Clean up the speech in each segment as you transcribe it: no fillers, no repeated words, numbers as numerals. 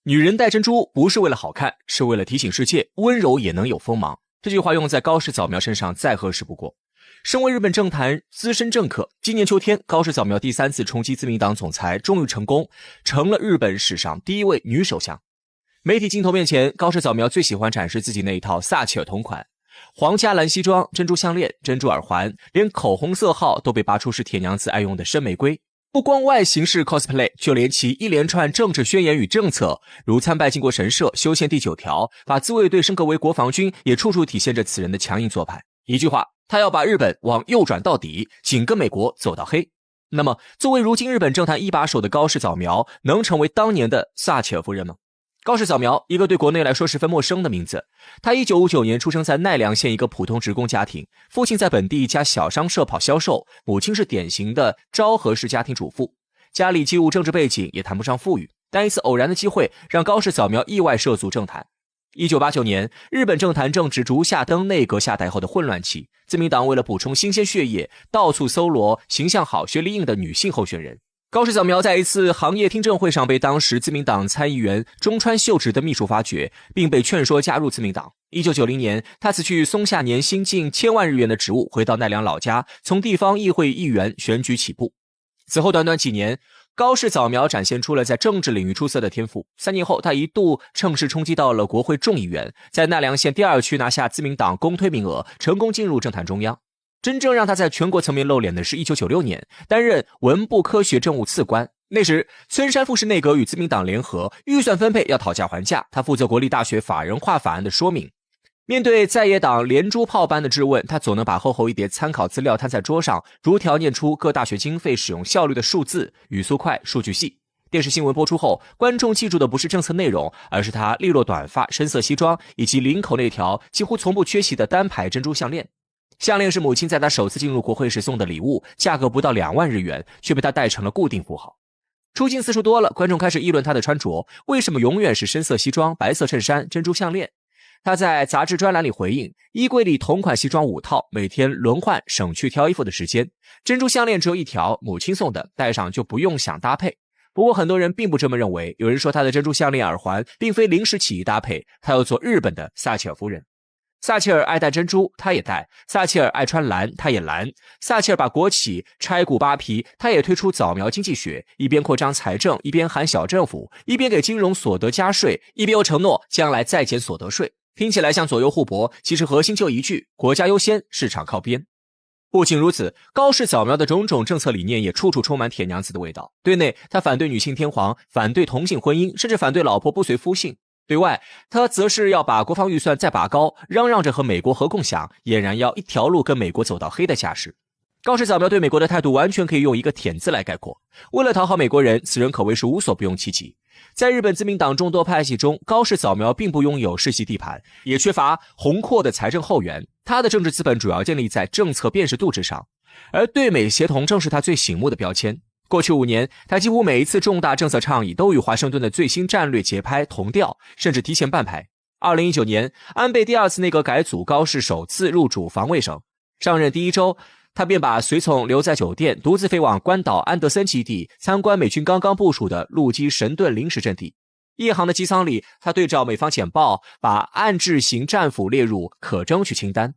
女人戴珍珠不是为了好看，是为了提醒世界温柔也能有锋芒。这句话用在高市早苗身上再合适不过。身为日本政坛资深政客，今年秋天高市早苗第3次冲击自民党总裁终于成功，成了日本史上第1位女首相。媒体镜头面前，高市早苗最喜欢展示自己那一套撒切尔同款，皇家蓝西装、珍珠项链、珍珠耳环，连口红色号都被扒出是铁娘子爱用的深玫瑰。不光外形是 cosplay， 就连其一连串政治宣言与政策，如参拜靖国神社、修宪第9条、把自卫队升格为国防军，也处处体现着此人的强硬做派。一句话，他要把日本往右转到底，紧跟美国走到黑。那么，作为如今日本政坛一把手的高市早苗，能成为当年的撒切尔夫人吗？高市早苗，一个对国内来说十分陌生的名字。他1959年出生在奈良县一个普通职工家庭，父亲在本地一家小商社跑销售，母亲是典型的昭和式家庭主妇。家里既无政治背景，也谈不上富裕，但一次偶然的机会让高市早苗意外涉足政坛。1989年，日本政坛正值竹下登内阁下台后的混乱期，自民党为了补充新鲜血液，到处搜罗形象好、学历硬的女性候选人。高市早苗在一次行业听证会上被当时自民党参议员中川秀直的秘书发掘，并被劝说加入自民党。1990年，他辞去松下年薪近1000万日元的职务，回到奈良老家，从地方议会议员选举起步。此后短短几年，高市早苗展现出了在政治领域出色的天赋。3年后，他一度乘势冲击到了国会众议员，在奈良县第2区拿下自民党公推名额，成功进入政坛中央。真正让他在全国层面露脸的是1996年，担任文部科学政务次官。那时，村山富士内阁与自民党联合，预算分配要讨价还价，他负责国立大学法人化法案的说明。面对在野党连珠炮般的质问，他总能把厚厚一叠参考资料摊在桌上，如条念出各大学经费使用效率的数字，语速快，数据细。电视新闻播出后，观众记住的不是政策内容，而是他利落短发、深色西装以及领口那条几乎从不缺席的单排珍珠项链。项链是母亲在他首次进入国会时送的礼物，价格不到2万日元，却被他戴成了固定符号。出镜次数多了，观众开始议论他的穿着，为什么永远是深色西装、白色衬衫、珍珠项链？他在杂志专栏里回应，衣柜里同款西装5套，每天轮换，省去挑衣服的时间。珍珠项链只有1条，母亲送的，戴上就不用想搭配。不过很多人并不这么认为，有人说他的珍珠项链耳环并非临时起意搭配，他要做日本的撒切尔夫人。撒切尔爱戴珍珠，他也戴；撒切尔爱穿蓝，他也蓝；撒切尔把国企拆股扒皮，他也推出早苗经济学，一边扩张财政，一边喊小政府，一边给金融所得加税，一边又承诺将来再减所得税。听起来像左右互搏，其实核心就一句：国家优先，市场靠边。不仅如此，高市早苗的种种政策理念也处处充满铁娘子的味道。对内，他反对女性天皇，反对同性婚姻，甚至反对老婆不随夫姓；对外，他则是要把国防预算再拔高，嚷嚷着和美国核共享，俨然要一条路跟美国走到黑的架势。高市早苗对美国的态度完全可以用一个舔字来概括。为了讨好美国人，此人可谓是无所不用其极。在日本自民党众多派系中，高市早苗并不拥有世袭地盘，也缺乏宏阔的财政后援，他的政治资本主要建立在政策辨识度之上，而对美协同正是他最醒目的标签。过去5年，他几乎每一次重大政策倡议都与华盛顿的最新战略节拍同调，甚至提前半拍。2019年，安倍第2次内阁改组，高市首次入主防卫省。上任第1周，他便把随从留在酒店，独自飞往关岛安德森基地，参观美军刚刚部署的陆基神盾临时阵地。夜航的机舱里，他对照美方简报，把暗制型战斧列入可争取清单。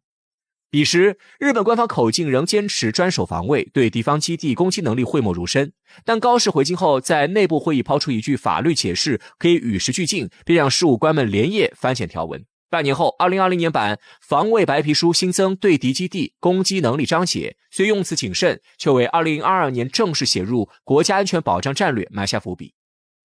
彼时，日本官方口径仍坚持专守防卫，对敌方基地攻击能力讳莫如深。但高市回京后，在内部会议抛出一句法律解释，可以与时俱进，并让事务官们连夜翻检条文。半年后，2020年版防卫白皮书新增对敌基地攻击能力章节，虽用词谨慎，却为2022年正式写入国家安全保障战略埋下伏笔。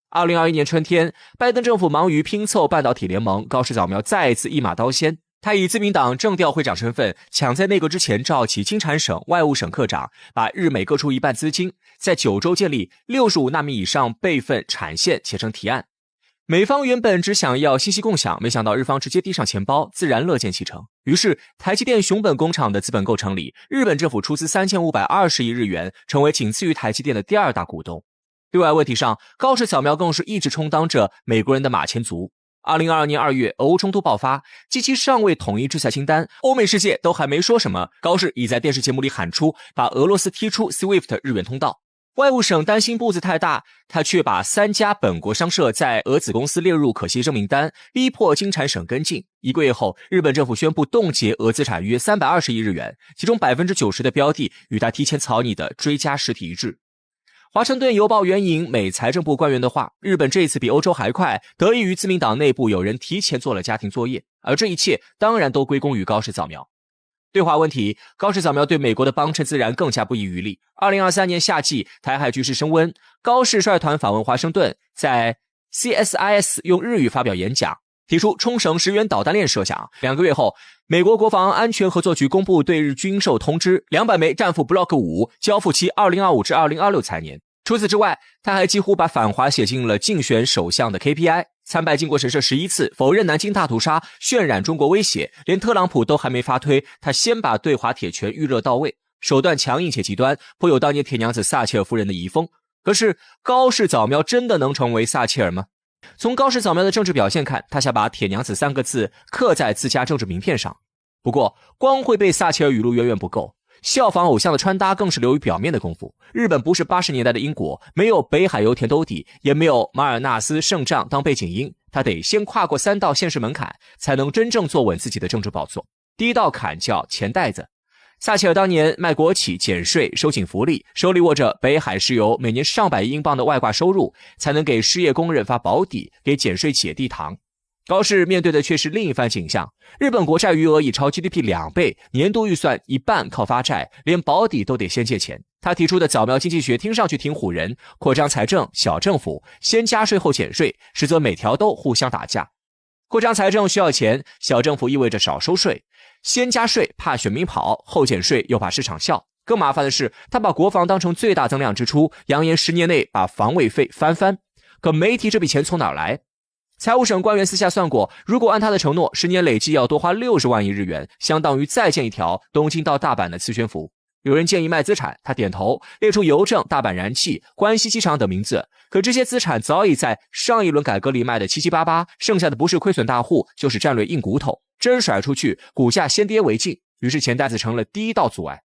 2021年春天，拜登政府忙于拼凑半导体联盟，高市早苗再一次一马当先。他以自民党政调会长身份，抢在内阁之前召集金产省、外务省科长，把日美各出一半资金，在9州建立65纳米以上备份产线，写成提案。美方原本只想要信息共享，没想到日方直接递上钱包，自然乐见其成。于是，台积电熊本工厂的资本构成里，日本政府出资3520亿日元，成为仅次于台积电的第2大股东。对外问题上，高市早苗更是一直充当着美国人的马前卒。2022年2月，俄乌冲突爆发，基期尚未统一制裁清单，欧美世界都还没说什么，高市已在电视节目里喊出把俄罗斯踢出 SWIFT 日元通道。外务省担心步子太大，他却把3家本国商社在俄子公司列入可协商名单，逼迫经产省跟进。1个月后，日本政府宣布冻结俄资产约320亿日元，其中 90% 的标的与他提前草拟的追加实体一致。华盛顿邮报援引美财政部官员的话，日本这一次比欧洲还快，得益于自民党内部有人提前做了家庭作业，而这一切当然都归功于高市早苗。对华问题，高市早苗对美国的帮衬自然更加不遗余力。2023年夏季，台海局势升温，高市率团访问华盛顿，在 CSIS 用日语发表演讲，提出冲绳石垣导弹链设想。2个月后，美国国防安全合作局公布对日军售通知，200枚战斧 Block 5，交付期2025至2026财年。除此之外，他还几乎把反华写进了竞选首相的 KPI。参拜靖国神社11次，否认南京大屠杀，渲染中国威胁，连特朗普都还没发推，他先把对华铁拳预热到位，手段强硬且极端，颇有当年铁娘子撒切尔夫人的遗风。可是高市早苗真的能成为撒切尔吗？从高市早苗的政治表现看，他想把铁娘子3个字刻在自家政治名片上。不过光会背撒切尔语录远远不够，效仿偶像的穿搭更是流于表面的功夫。日本不是80年代的英国，没有北海油田兜底，也没有马尔纳斯胜仗当背景音，他得先跨过3道现实门槛，才能真正坐稳自己的政治宝座。第一道坎叫钱袋子。撒切尔当年卖国企、减税、收紧福利，手里握着北海石油每年上百亿英镑的外挂收入，才能给失业工人发保底，给减税企业递糖。高市面对的却是另一番景象，日本国债余额已超 GDP 2倍，年度预算一半靠发债，连保底都得先借钱。他提出的早苗经济学听上去挺唬人，扩张财政、小政府，先加税后减税，实则每条都互相打架。扩张财政需要钱，小政府意味着少收税，先加税怕选民跑，后减税又怕市场笑。更麻烦的是，他把国防当成最大增量支出，扬言10年内把防卫费翻，可没提这笔钱从哪儿来。财务省官员私下算过，如果按他的承诺，10年累计要多花60万亿日元，相当于再建一条东京到大阪的磁悬浮。有人建议卖资产，他点头，列出邮政、大阪燃气、关西机场等名字。可这些资产早已在上一轮改革里卖得七七八八，剩下的不是亏损大户，就是战略硬骨头。真甩出去，股价先跌为敬，于是钱袋子成了第一道阻碍。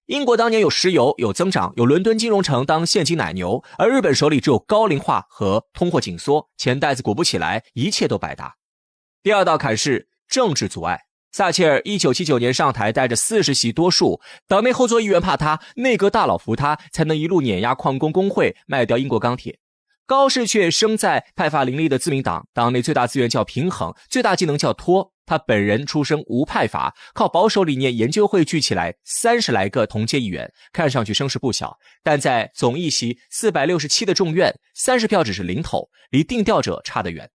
英国当年有石油，有增长，有伦敦金融城当现金奶牛，而日本手里只有高龄化和通货紧缩，钱袋子鼓不起来，一切都白搭。第二道坎是政治阻碍。撒切尔1979年上台，带着40席多数，党内后座议员怕他，内阁大佬服他，才能一路碾压矿工工会，卖掉英国钢铁。高市却生在派阀林立的自民党，党内最大资源叫平衡，最大技能叫拖。他本人出身无派阀，靠保守理念研究会聚起来30来个同届议员，看上去声势不小，但在总议席467的众院，30票只是零头，离定调者差得远。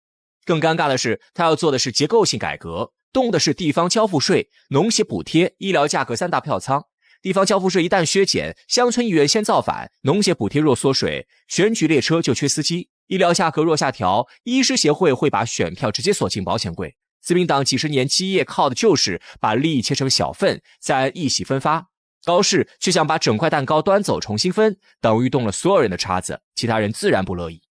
更尴尬的是，他要做的是结构性改革，动的是地方交付税、农协补贴、医疗价格3大票仓。地方交付税一旦削减，乡村议员先造反；农协补贴若缩水，选举列车就缺司机；医疗价格若下调，医师协会会把选票直接锁进保险柜。自民党几十年基业靠的就是把利益切成小份，再按议席分发。高市却想把整块蛋糕端走重新分，等于动了所有人的叉子，其他人自然不乐意。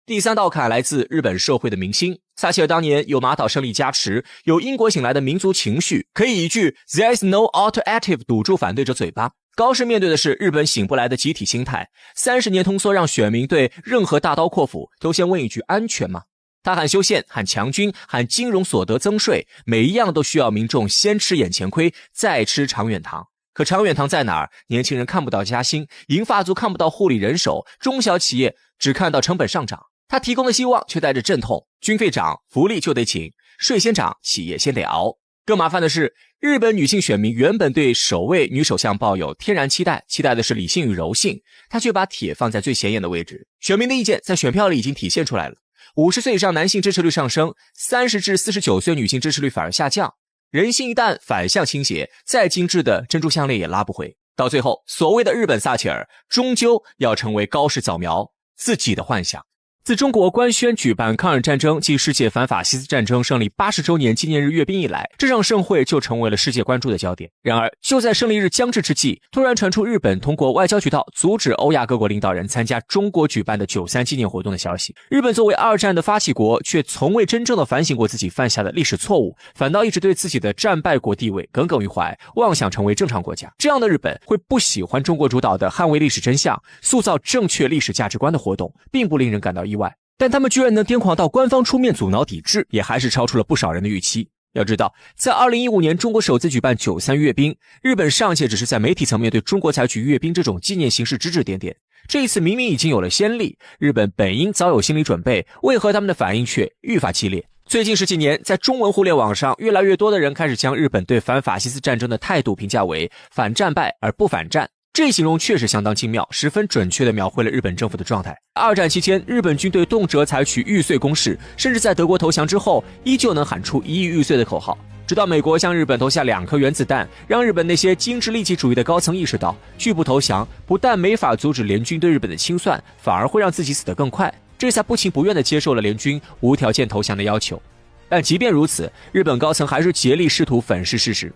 第三道坎来自日本社会的民心。撒切尔当年有马岛胜利加持，有英国醒来的民族情绪，可以一句 There is no alternative 堵住反对者嘴巴。高市面对的是日本醒不来的集体心态，30年通缩让选民对任何大刀阔斧都先问一句安全吗？他喊修宪，喊强军，喊金融所得增税，每一样都需要民众先吃眼前亏，再吃长远糖。可长远糖在哪儿？年轻人看不到加薪，银发族看不到护理人手，中小企业只看到成本上涨。他提供的希望却带着阵痛，军费涨，福利就得请，税先涨，企业先得熬。更麻烦的是，日本女性选民原本对首位女首相抱有天然期待的是理性与柔性，他却把铁放在最显眼的位置。选民的意见在选票里已经体现出来了，50岁以上男性支持率上升，30至49岁女性支持率反而下降。人性一旦反向倾斜，再精致的珍珠项链也拉不回。到最后，所谓的日本撒切尔终究要成为高市早苗自己的幻想。自中国官宣举办抗日战争暨世界反法西斯战争胜利80周年纪念日阅兵以来，这场盛会就成为了世界关注的焦点。然而，就在胜利日将至之际，突然传出日本通过外交渠道阻止欧亚各国领导人参加中国举办的93纪念活动的消息。日本作为二战的发起国，却从未真正的反省过自己犯下的历史错误，反倒一直对自己的战败国地位耿耿于怀，妄想成为正常国家。这样的日本会不喜欢中国主导的捍卫历史真相、塑造正确历史价值观的活动，并不令人感到意外。但他们居然能癫狂到官方出面阻挠抵制，也还是超出了不少人的预期。要知道，在2015年中国首次举办93阅兵，日本上届只是在媒体层面对中国采取阅兵这种纪念形式指指点点。这一次明明已经有了先例，日本本应早有心理准备，为何他们的反应却愈发激烈？最近10几年，在中文互联网上，越来越多的人开始将日本对反法西斯战争的态度评价为反战败而不反战。这一形容确实相当精妙，十分准确地描绘了日本政府的状态。二战期间，日本军队动辄采取玉碎攻势，甚至在德国投降之后，依旧能喊出1亿玉碎的口号。直到美国向日本投下2颗原子弹，让日本那些精致利己主义的高层意识到，拒不投降不但没法阻止联军对日本的清算，反而会让自己死得更快，这才不情不愿地接受了联军无条件投降的要求。但即便如此，日本高层还是竭力试图粉饰事实。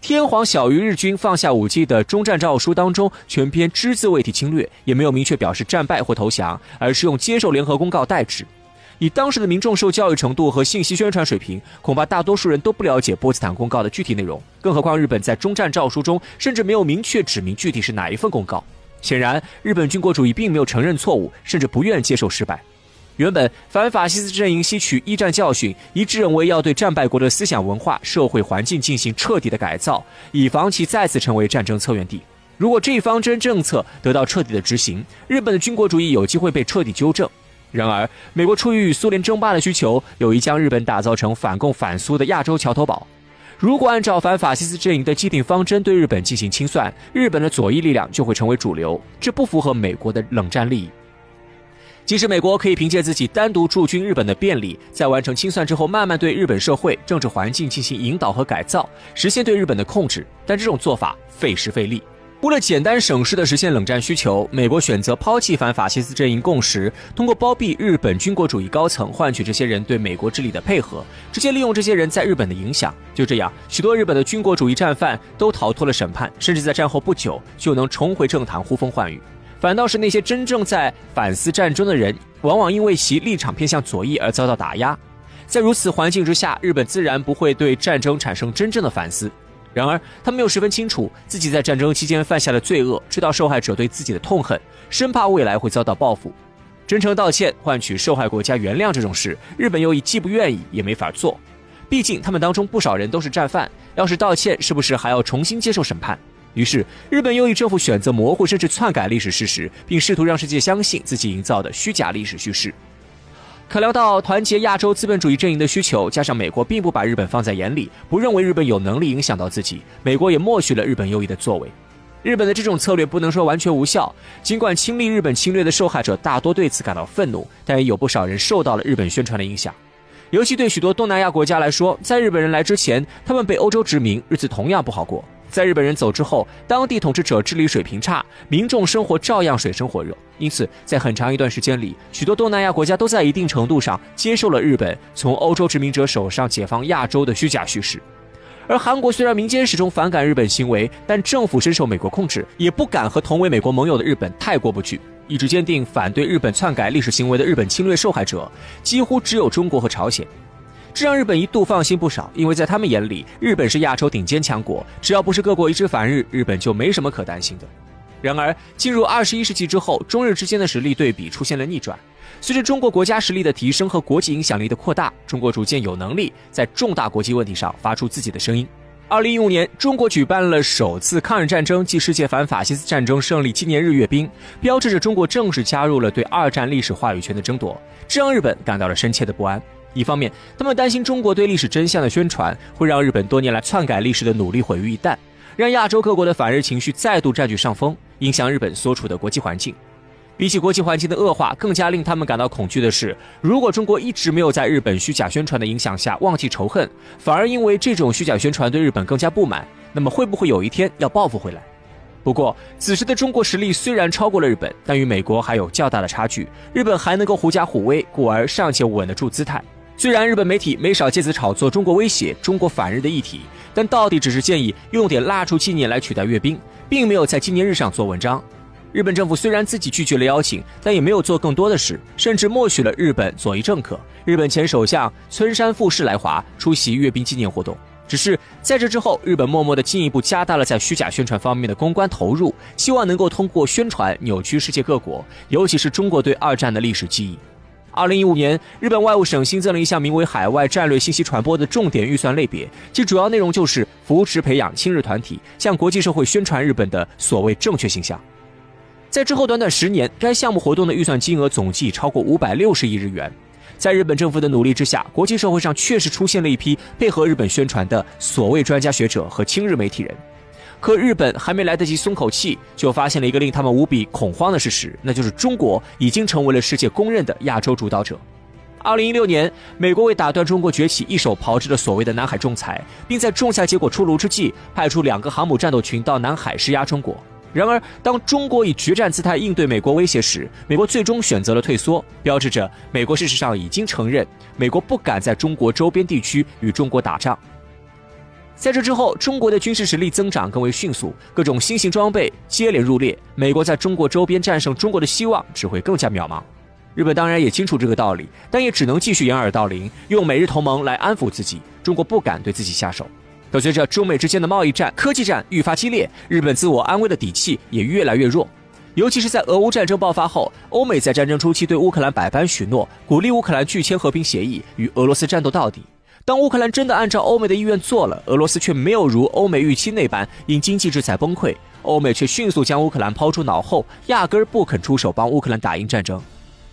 天皇小于日军放下武器的终战诏书当中，全篇只字未提侵略，也没有明确表示战败或投降，而是用接受联合公告代之。以当时的民众受教育程度和信息宣传水平，恐怕大多数人都不了解波茨坦公告的具体内容，更何况日本在终战诏书中甚至没有明确指明具体是哪一份公告。显然，日本军国主义并没有承认错误，甚至不愿接受失败。原本反法西斯阵营吸取一战教训，一致认为要对战败国的思想文化、社会环境进行彻底的改造，以防其再次成为战争策源地。如果这一方针政策得到彻底的执行，日本的军国主义有机会被彻底纠正。然而，美国出于与苏联争霸的需求，有意将日本打造成反共反苏的亚洲桥头堡。如果按照反法西斯阵营的既定方针对日本进行清算，日本的左翼力量就会成为主流，这不符合美国的冷战利益。即使美国可以凭借自己单独驻军日本的便利，在完成清算之后慢慢对日本社会、政治环境进行引导和改造，实现对日本的控制，但这种做法费时费力。为了简单省事地实现冷战需求，美国选择抛弃反法西斯阵营共识，通过包庇日本军国主义高层换取这些人对美国治理的配合，直接利用这些人在日本的影响。就这样，许多日本的军国主义战犯都逃脱了审判，甚至在战后不久就能重回政坛呼风唤雨。反倒是那些真正在反思战争的人，往往因为其立场偏向左翼而遭到打压。在如此环境之下，日本自然不会对战争产生真正的反思。然而，他们又十分清楚自己在战争期间犯下的罪恶，知道受害者对自己的痛恨，生怕未来会遭到报复。真诚道歉，换取受害国家原谅这种事，日本右翼既不愿意，也没法做。毕竟他们当中不少人都是战犯，要是道歉，是不是还要重新接受审判？于是，日本右翼政府选择模糊甚至篡改历史事实，并试图让世界相信自己营造的虚假历史叙事。考量到团结亚洲资本主义阵营的需求，加上美国并不把日本放在眼里，不认为日本有能力影响到自己，美国也默许了日本右翼的作为。日本的这种策略不能说完全无效，尽管亲历日本侵略的受害者大多对此感到愤怒，但也有不少人受到了日本宣传的影响。尤其对许多东南亚国家来说，在日本人来之前，他们被欧洲殖民，日子同样不好过。在日本人走之后，当地统治者治理水平差，民众生活照样水深火热。因此，在很长一段时间里，许多东南亚国家都在一定程度上接受了日本从欧洲殖民者手上解放亚洲的虚假叙事。而韩国虽然民间始终反感日本行为，但政府深受美国控制，也不敢和同为美国盟友的日本太过不去。一直坚定反对日本篡改历史行为的日本侵略受害者，几乎只有中国和朝鲜。这让日本一度放心不少，因为在他们眼里，日本是亚洲顶尖强国，只要不是各国一致反日，日本就没什么可担心的。然而，进入21世纪之后，中日之间的实力对比出现了逆转。随着中国国家实力的提升和国际影响力的扩大，中国逐渐有能力在重大国际问题上发出自己的声音。2015年，中国举办了首次抗日战争暨世界反法西斯战争胜利纪念日阅兵，标志着中国正式加入了对二战历史话语权的争夺，这让日本感到了深切的不安。一方面，他们担心中国对历史真相的宣传会让日本多年来篡改历史的努力毁于一旦，让亚洲各国的反日情绪再度占据上风，影响日本所处的国际环境。比起国际环境的恶化，更加令他们感到恐惧的是，如果中国一直没有在日本虚假宣传的影响下忘记仇恨，反而因为这种虚假宣传对日本更加不满，那么会不会有一天要报复回来？不过，此时的中国实力虽然超过了日本，但与美国还有较大的差距。日本还能够狐假虎威，故而尚且稳得住姿态。虽然日本媒体没少借此炒作中国威胁、中国反日的议题，但到底只是建议用点蜡烛纪念来取代阅兵，并没有在纪念日上做文章。日本政府虽然自己拒绝了邀请，但也没有做更多的事，甚至默许了日本左翼政客、日本前首相村山富市来华出席阅兵纪念活动。只是在这之后，日本默默地进一步加大了在虚假宣传方面的公关投入，希望能够通过宣传扭曲世界各国，尤其是中国对二战的历史记忆。2015年，日本外务省新增了一项名为海外战略信息传播的重点预算类别，其主要内容就是扶持培养亲日团体，向国际社会宣传日本的所谓正确形象。在之后短短10年，该项目活动的预算金额总计超过560亿日元。在日本政府的努力之下，国际社会上确实出现了一批配合日本宣传的所谓专家学者和亲日媒体人。可日本还没来得及松口气，就发现了一个令他们无比恐慌的事实，那就是中国已经成为了世界公认的亚洲主导者。2016年，美国为打断中国崛起，一手炮制了所谓的南海仲裁，并在仲裁结果出炉之际，派出2个航母战斗群到南海施压中国。然而，当中国以决战姿态应对美国威胁时，美国最终选择了退缩，标志着美国事实上已经承认，美国不敢在中国周边地区与中国打仗。在这之后，中国的军事实力增长更为迅速，各种新型装备接连入列，美国在中国周边战胜中国的希望只会更加渺茫。日本当然也清楚这个道理，但也只能继续掩耳盗铃，用美日同盟来安抚自己，中国不敢对自己下手。可随着中美之间的贸易战、科技战愈发激烈，日本自我安慰的底气也越来越弱。尤其是在俄乌战争爆发后，欧美在战争初期对乌克兰百般许诺，鼓励乌克兰拒签和平协议，与俄罗斯战斗到底。当乌克兰真的按照欧美的意愿做了，俄罗斯却没有如欧美预期那般因经济制裁崩溃，欧美却迅速将乌克兰抛诸脑后，压根儿不肯出手帮乌克兰打赢战争。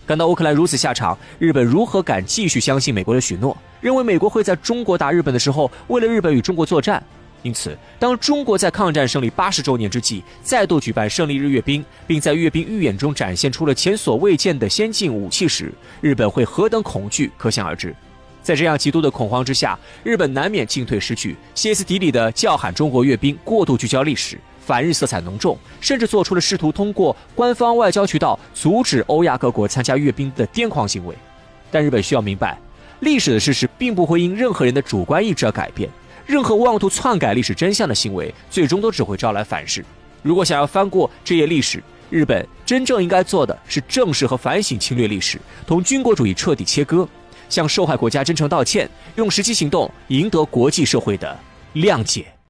看到乌克兰如此下场，日本如何敢继续相信美国的许诺，认为美国会在中国打日本的时候为了日本与中国作战？因此，当中国在抗战胜利80周年之际再度举办胜利日阅兵，并在阅兵预演中展现出了前所未见的先进武器时，日本会何等恐惧可想而知。在这样极度的恐慌之下，日本难免进退失据，歇斯底里的叫喊中国阅兵，过度聚焦历史，反日色彩浓重，甚至做出了试图通过官方外交渠道阻止欧亚各国参加阅兵的癫狂行为。但日本需要明白，历史的事实并不会因任何人的主观意志而改变，任何妄图篡改历史真相的行为，最终都只会招来反噬。如果想要翻过这页历史，日本真正应该做的是正视和反省侵略历史，同军国主义彻底切割，向受害国家真诚道歉，用实际行动赢得国际社会的谅解。